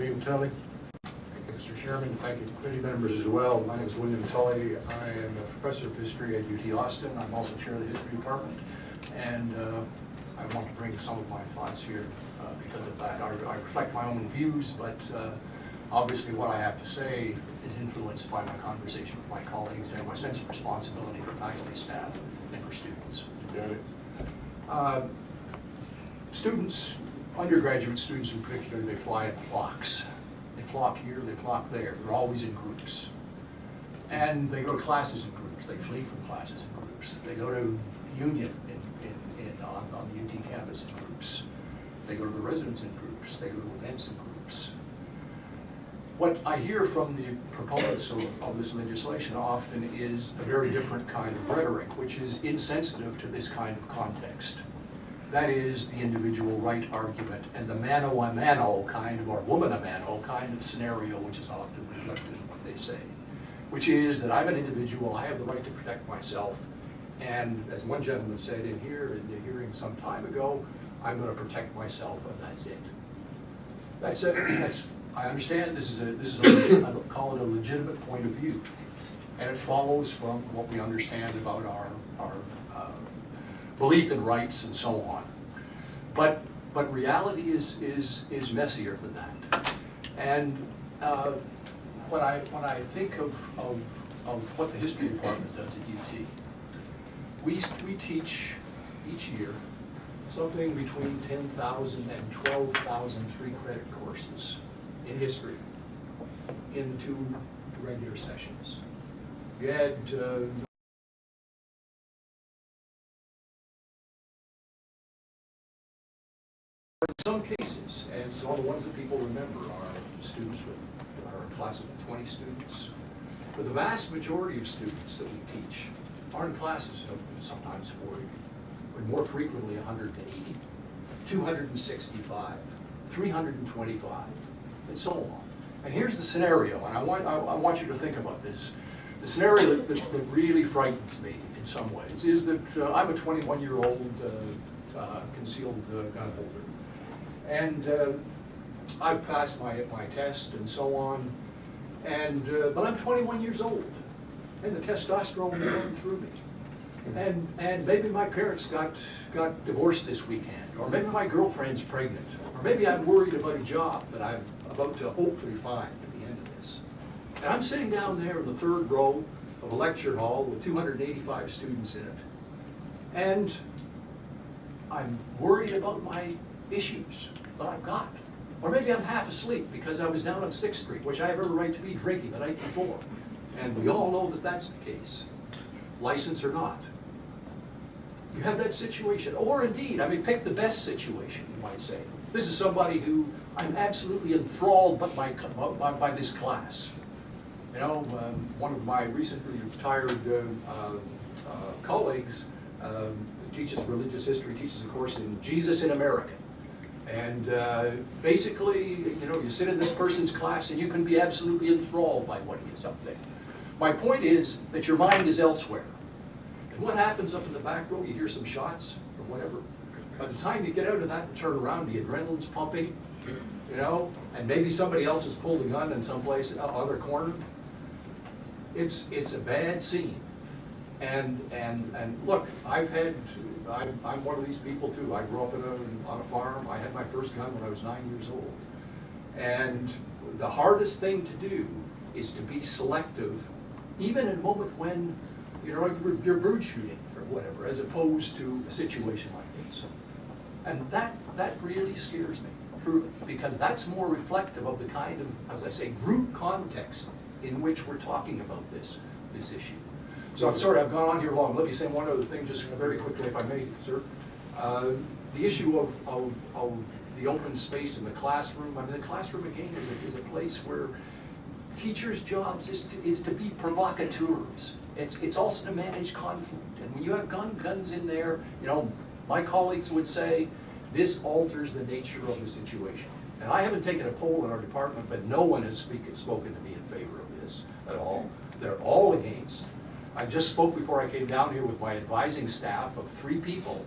William Tully. Thank you, Mr. Chairman. Thank you, committee members as well. My name is William Tully. I am a professor of history at UT Austin. I'm also chair of the history department. And I want to bring some of my thoughts here because of that. I reflect my own views, but obviously what I have to say is influenced by my conversation with my colleagues and my sense of responsibility for faculty, staff, and for students. Students, undergraduate students in particular, they fly in flocks. They flock here, they flock there. They're always in groups. And they go to classes in groups. They flee from classes in groups. They go to union on the UT campus in groups. They go to the residence in groups. They go to events in groups. What I hear from the proponents of this legislation often is a very different kind of rhetoric, which is insensitive to this kind of context. That is the individual right argument and the mano a mano kind of, or woman a mano kind of scenario, which is often reflected in what they say, which is that I'm an individual, I have the right to protect myself, and as one gentleman said in here in the hearing some time ago, I'm going to protect myself, and that's it. That's it. I understand this is I call it a legitimate point of view, and it follows from what we understand about our belief in rights and so on. But reality is messier than that. And when I think of what the history department does at UT, we teach each year something between 10,000 and 12,000 free credit courses in history in 2 regular sessions. We had in some cases, and so the ones that people remember are students with our class of 20 students. But the vast majority of students that we teach are in classes of sometimes 40, or more frequently 180, 265, 325, and so on. And here's the scenario, and I want you to think about this. The scenario that really frightens me in some ways is that I'm a 21-year-old concealed gun holder. And I've passed my test and so on, and but I'm 21 years old, and the testosterone is going through me. And maybe my parents got divorced this weekend, or maybe my girlfriend's pregnant, or maybe I'm worried about a job that I'm about to hopefully find at the end of this. And I'm sitting down there in the 3rd row of a lecture hall with 285 students in it, and I'm worried about my issues that I've got. Or maybe I'm half asleep because I was down on 6th Street, which I have every right to be drinking the night before. And we all know that that's the case, license or not. You have that situation, or indeed, I mean, pick the best situation, you might say. This is somebody who I'm absolutely enthralled by this class. You know, one of my recently retired colleagues teaches religious history, teaches a course in Jesus in America. And basically, you know, you sit in this person's class and you can be absolutely enthralled by what he is up there. My point is that your mind is elsewhere. And what happens up in the back row, you hear some shots or whatever. By the time you get out of that and turn around, the adrenaline's pumping, you know, and maybe somebody else has pulled a gun in someplace, other corner. It's a bad scene. And look, I'm one of these people too. I grew up on a farm. I had my first gun when I was 9 years old. And the hardest thing to do is to be selective, even in a moment when you're bird shooting or whatever, as opposed to a situation like this. And that really scares me, truly, because that's more reflective of the kind of, as I say, group context in which we're talking about this issue. So I'm sorry, I've gone on here long. Let me say one other thing just very quickly, if I may, sir. The issue of the open space in the classroom. I mean, the classroom, again, is a place where teachers' jobs is to be provocateurs. It's also to manage conflict. And when you have guns in there, you know, my colleagues would say, this alters the nature of the situation. And I haven't taken a poll in our department, but no one has spoken to me in favor of this at all. They're all against. I just spoke before I came down here with my advising staff of 3 people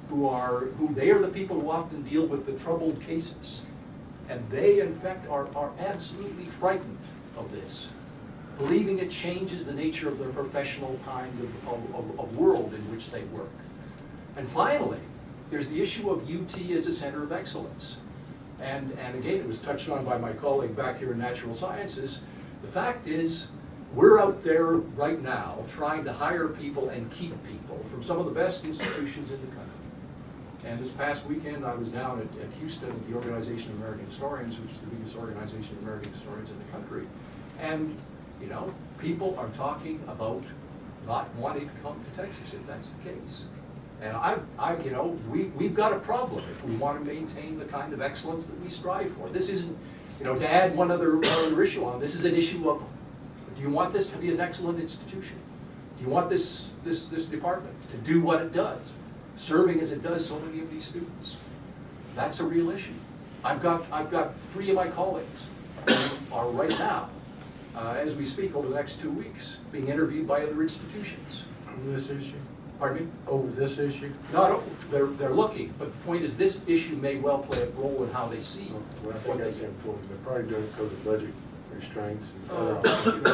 who they are the people who often deal with the troubled cases. And they, in fact, are absolutely frightened of this, believing it changes the nature of their professional kind of world in which they work. And finally, there's the issue of UT as a center of excellence. And again, it was touched on by my colleague back here in natural sciences. The fact is, we're out there right now trying to hire people and keep people from some of the best institutions in the country. And this past weekend, I was down at Houston at the Organization of American Historians, which is the biggest organization of American historians in the country. And, you know, people are talking about not wanting to come to Texas if that's the case. And you know, we've got a problem if we want to maintain the kind of excellence that we strive for. This isn't, you know, to add one other issue on, this is an issue of, do you want this to be an excellent institution? Do you want this department to do what it does, serving as it does so many of these students? That's a real issue. I've got 3 of my colleagues who are right now, as we speak over the next 2 weeks, being interviewed by other institutions. On this issue? Pardon me? Over this issue? No, they're looking, but the point is this issue may well play a role in how they see Well, I think that's important. They're probably doing it because of budget restraints and what other they